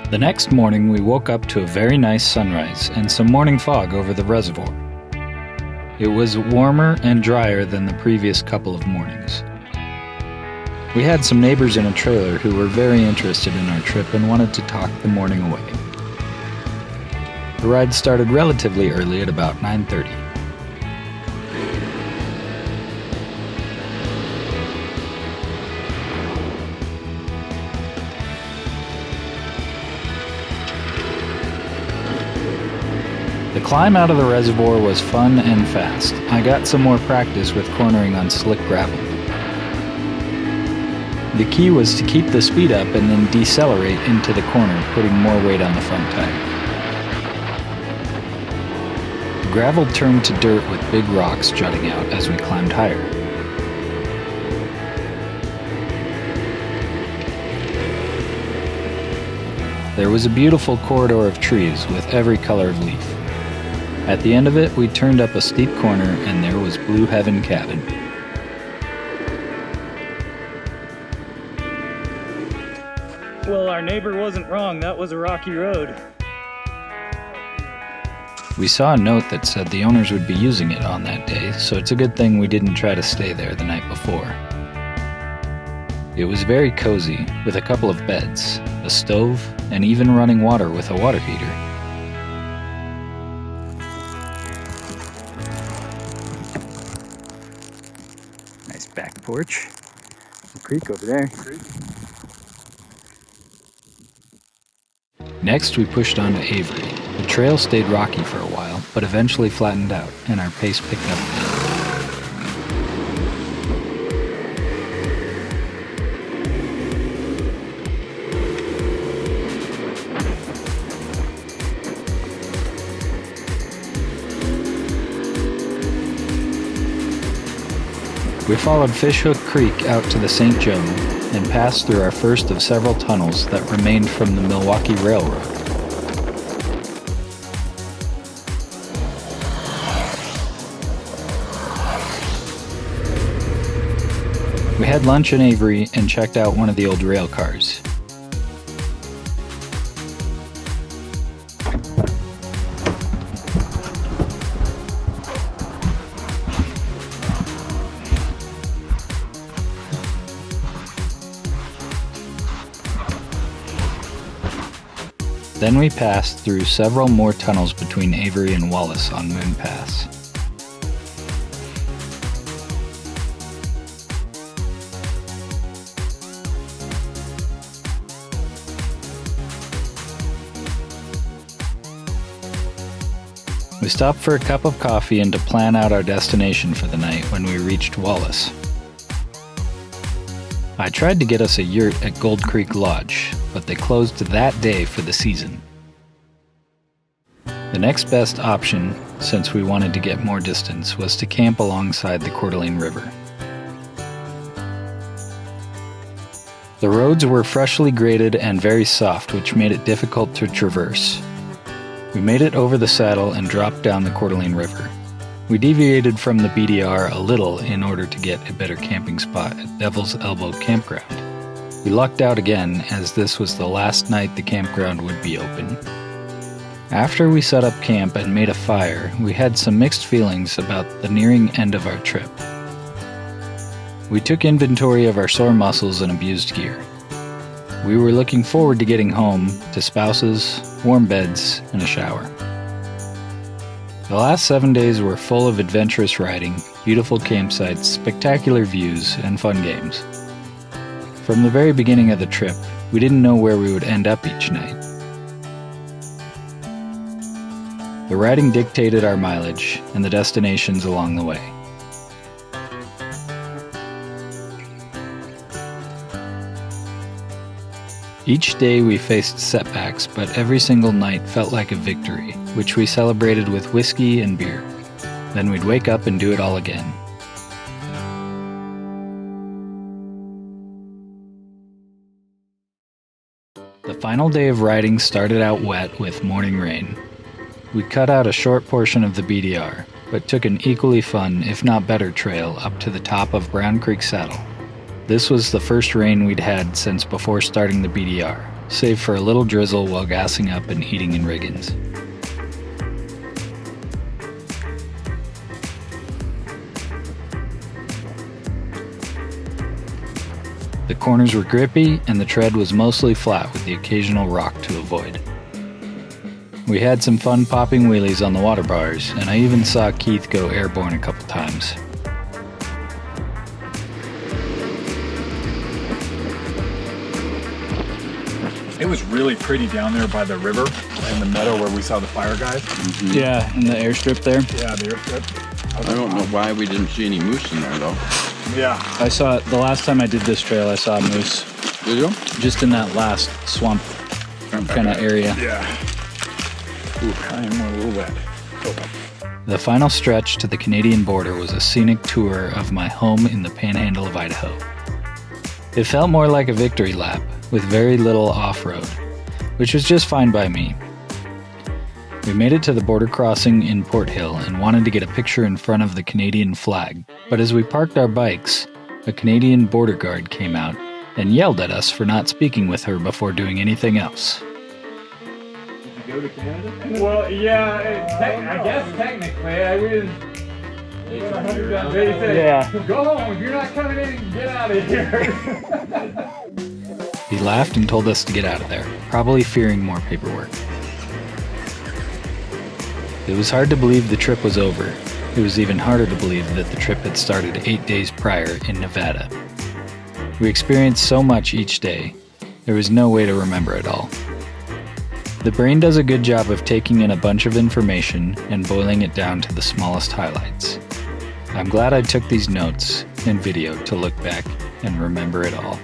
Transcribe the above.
The next morning, we woke up to a very nice sunrise and some morning fog over the reservoir. It was warmer and drier than the previous couple of mornings. We had some neighbors in a trailer who were very interested in our trip and wanted to talk the morning away. The ride started relatively early at about 9:30. The climb out of the reservoir was fun and fast. I got some more practice with cornering on slick gravel. The key was to keep the speed up and then decelerate into the corner, putting more weight on the front tire. The gravel turned to dirt with big rocks jutting out as we climbed higher. There was a beautiful corridor of trees with every color of leaf. At the end of it, we turned up a steep corner and there was Blue Heaven Cabin. Well, our neighbor wasn't wrong. That was a rocky road. We saw a note that said the owners would be using it on that day, so it's a good thing we didn't try to stay there the night before. It was very cozy, with a couple of beds, a stove, and even running water with a water heater. Nice back porch. The creek over there. Next, we pushed on to Avery. The trail stayed rocky for a while, but eventually flattened out, and our pace picked up again. We followed Fishhook Creek out to the St. Joe and passed through our first of several tunnels that remained from the Milwaukee Railroad. We had lunch in Avery and checked out one of the old rail cars. Then we passed through several more tunnels between Avery and Wallace on Moon Pass. We stopped for a cup of coffee and to plan out our destination for the night when we reached Wallace. I tried to get us a yurt at Gold Creek Lodge, but they closed that day for the season. The next best option, since we wanted to get more distance, was to camp alongside the Coeur d'Alene River. The roads were freshly graded and very soft, which made it difficult to traverse. We made it over the saddle and dropped down the Coeur d'Alene River. We deviated from the BDR a little in order to get a better camping spot at Devil's Elbow Campground. We lucked out again, as this was the last night the campground would be open. After we set up camp and made a fire, we had some mixed feelings about the nearing end of our trip. We took inventory of our sore muscles and abused gear. We were looking forward to getting home, to spouses, warm beds, and a shower. The last 7 days were full of adventurous riding, beautiful campsites, spectacular views, and fun games. From the very beginning of the trip, we didn't know where we would end up each night. The riding dictated our mileage and the destinations along the way. Each day we faced setbacks, but every single night felt like a victory, which we celebrated with whiskey and beer. Then we'd wake up and do it all again. The final day of riding started out wet with morning rain. We cut out a short portion of the BDR, but took an equally fun, if not better, trail up to the top of Brown Creek Saddle. This was the first rain we'd had since before starting the BDR. save for a little drizzle while gassing up and eating in riggins. The corners were grippy, and the tread was mostly flat with the occasional rock to avoid. We had some fun popping wheelies on the water bars, and I even saw Keith go airborne a couple times. It was really pretty down there by the river and the meadow where we saw the fire guys. Mm-hmm. Yeah, in the airstrip there. Yeah, the airstrip. I don't know why we didn't see any moose in there, though. Yeah. I saw it the last time I did this trail. I saw a moose Did you? just in that last swamp kind of area. Yeah. Ooh, I am a little wet. The final stretch to the Canadian border was a scenic tour of my home in the panhandle of Idaho. It felt more like a victory lap, with very little off-road, which was just fine by me. We made it to the border crossing in Porthill and wanted to get a picture in front of the Canadian flag, but as we parked our bikes, a Canadian border guard came out and yelled at us for not speaking with her before doing anything else. Did you go to Canada? Well, yeah, I guess technically, I was. They said, Yeah. go home. If you're not coming in, get out of here. He laughed and told us to get out of there, probably fearing more paperwork. It was hard to believe the trip was over. It was even harder to believe that the trip had started 8 days prior in Nevada. We experienced so much each day, there was no way to remember it all. The brain does a good job of taking in a bunch of information and boiling it down to the smallest highlights. I'm glad I took these notes and video to look back and remember it all.